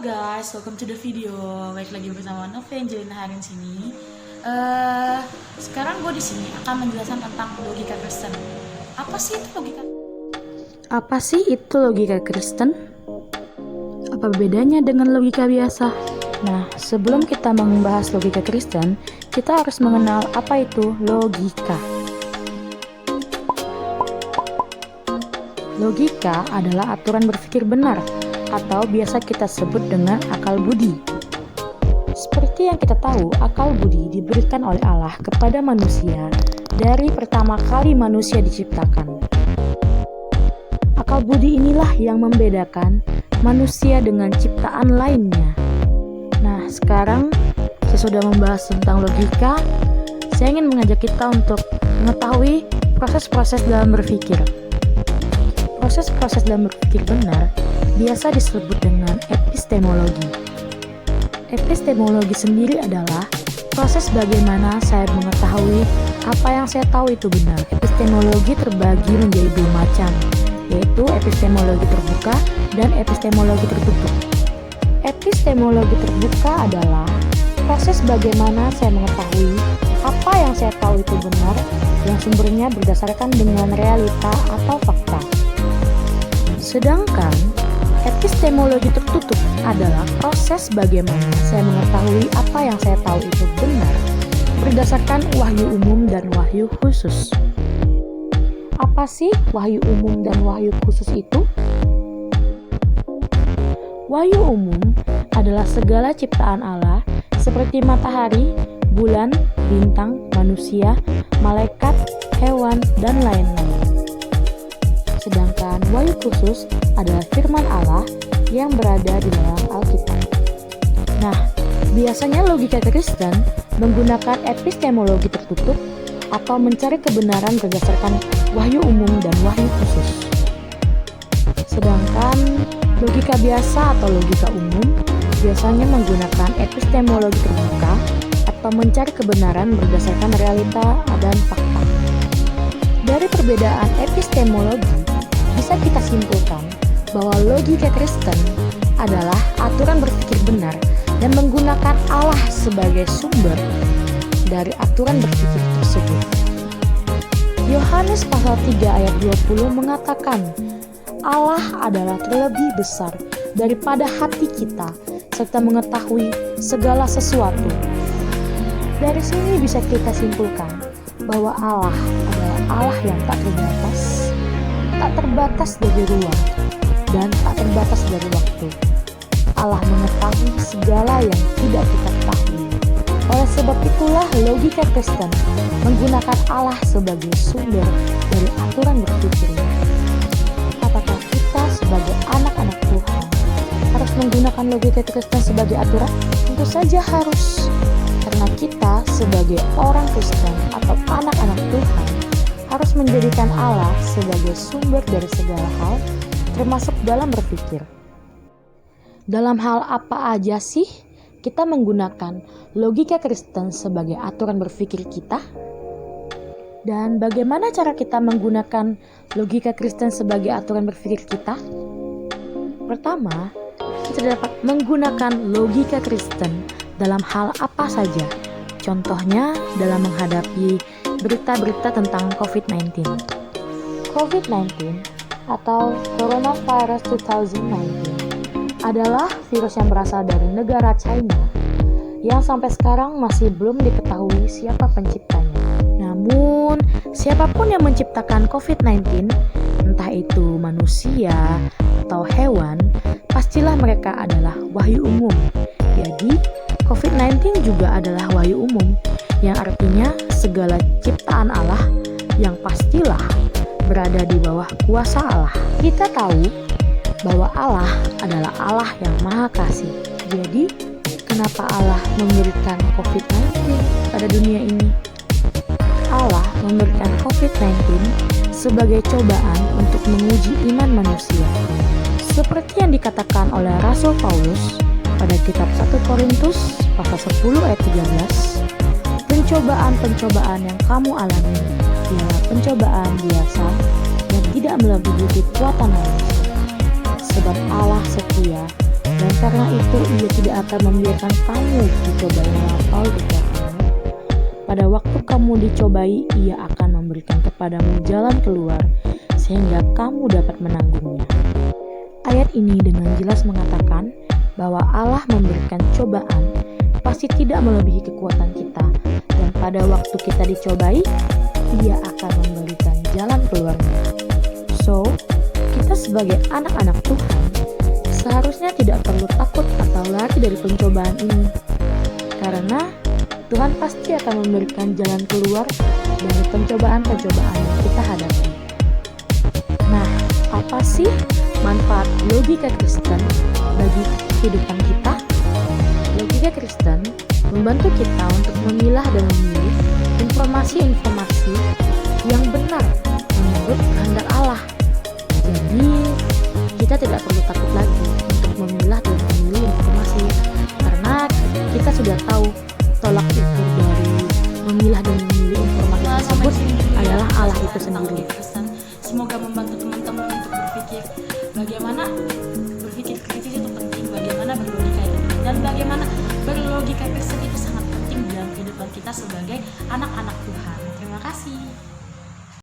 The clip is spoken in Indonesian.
Guys, welcome to the video. Baik lagi bersama Novi Angelina hari sini. Sekarang gue di sini akan menjelaskan tentang logika Kristen. Apa sih itu logika? Apa sih itu logika Kristen? Apa bedanya dengan logika biasa? Nah, sebelum kita membahas logika Kristen, kita harus mengenal apa itu logika. Logika adalah aturan berpikir benar, atau biasa kita sebut dengan akal budi. Seperti yang kita tahu, akal budi diberikan oleh Allah kepada manusia dari pertama kali manusia diciptakan. Akal budi inilah yang membedakan manusia dengan ciptaan lainnya. Nah, sekarang saya sudah membahas tentang logika. Saya ingin mengajak kita untuk mengetahui proses-proses dalam berpikir. Proses-proses dalam berpikir benar biasa disebut dengan epistemologi. Epistemologi sendiri adalah proses bagaimana saya mengetahui apa yang saya tahu itu benar. Epistemologi terbagi menjadi dua macam, yaitu epistemologi terbuka dan epistemologi tertutup. Epistemologi terbuka adalah proses bagaimana saya mengetahui apa yang saya tahu itu benar, yang sumbernya berdasarkan dengan realita atau fakta. Sedangkan epistemologi tertutup adalah proses bagaimana saya mengetahui apa yang saya tahu itu benar berdasarkan wahyu umum dan wahyu khusus. Apa sih wahyu umum dan wahyu khusus itu? Wahyu umum adalah segala ciptaan Allah seperti matahari, bulan, bintang, manusia, malaikat, hewan, dan lain-lain. Sedangkan wahyu khusus adalah firman Allah yang berada di dalam Alkitab. Nah, biasanya logika Kristen menggunakan epistemologi tertutup atau mencari kebenaran berdasarkan wahyu umum dan wahyu khusus. Sedangkan logika biasa atau logika umum biasanya menggunakan epistemologi terbuka atau mencari kebenaran berdasarkan realita dan fakta. Dari perbedaan epistemologi, bisa kita simpulkan bahwa logika Kristen adalah aturan berpikir benar dan menggunakan Allah sebagai sumber dari aturan berpikir tersebut. Yohanes pasal 3 ayat 20 mengatakan, Allah adalah terlebih besar daripada hati kita serta mengetahui segala sesuatu. Dari sini bisa kita simpulkan bahwa Allah adalah Allah yang tak terbatas dari ruang dan tak terbatas dari waktu. Allah mengetahui segala yang tidak kita ketahui. Oleh sebab itulah logika Kristen menggunakan Allah sebagai sumber dari aturan berpikirnya. Apakah kita sebagai anak-anak Tuhan harus menggunakan logika Kristen sebagai aturan? Tentu saja harus, karena kita sebagai orang Kristen atau anak-anak Tuhan harus menjadikan Allah sebagai sumber dari segala hal, termasuk dalam berpikir. Dalam hal apa aja sih kita menggunakan logika Kristen sebagai aturan berpikir kita? Dan bagaimana cara kita menggunakan logika Kristen sebagai aturan berpikir kita? Pertama, kita dapat menggunakan logika Kristen dalam hal apa saja. Contohnya dalam menghadapi berita-berita tentang COVID-19. COVID-19 atau Coronavirus 2019 adalah virus yang berasal dari negara China yang sampai sekarang masih belum diketahui siapa penciptanya. Namun, siapapun yang menciptakan COVID-19, entah itu manusia atau hewan, pastilah mereka adalah wahyu umum. Jadi, COVID-19 juga adalah wahyu umum, yang artinya segala ciptaan Allah yang pastilah berada di bawah kuasa Allah. Kita tahu bahwa Allah adalah Allah yang Maha Kasih. Jadi, kenapa Allah memberikan COVID-19 pada dunia ini? Allah memberikan COVID-19 sebagai cobaan untuk menguji iman manusia. Seperti yang dikatakan oleh Rasul Paulus pada kitab 1 Korintus pasal 10 ayat 13, pencobaan-pencobaan yang kamu alami ialah pencobaan biasa yang tidak melebihi kekuatan manusia. Sebab Allah setia Dan karena itu ia tidak akan membiarkan kamu dicobai melampaui kekuatanmu. Pada waktu kamu dicobai, ia akan memberikan kepadamu jalan keluar sehingga kamu dapat menanggungnya. Ayat ini dengan jelas mengatakan bahwa Allah memberikan cobaan pasti tidak melebihi kekuatan kita, dan pada waktu kita dicobai, ia akan memberikan jalan keluarnya. So, kita sebagai anak-anak Tuhan seharusnya tidak perlu takut atau lari dari pencobaan ini, karena Tuhan pasti akan memberikan jalan keluar dari pencobaan-pencobaan yang kita hadapi. Nah, apa sih manfaat logika Kristen bagi kehidupan kita? Logika Kristen membantu kita untuk memilah dan memilih informasi-informasi yang benar menurut kehendak Allah. Jadi, kita tidak perlu takut lagi untuk memilah dan memilih informasi, karena kita sudah tahu tolak ukur dari memilah dan memilih informasi Nah, sampai tersebut sini dulu ya adalah Allah itu tentang sendiri. logika Kristen. Semoga membantu teman-teman untuk berpikir bagaimana berpikir kritis itu penting, bagaimana berlogika itu penting, dan bagaimana berlogika Kristen itu sangat penting dalam kehidupan kita sebagai anak-anak Tuhan. Terima kasih.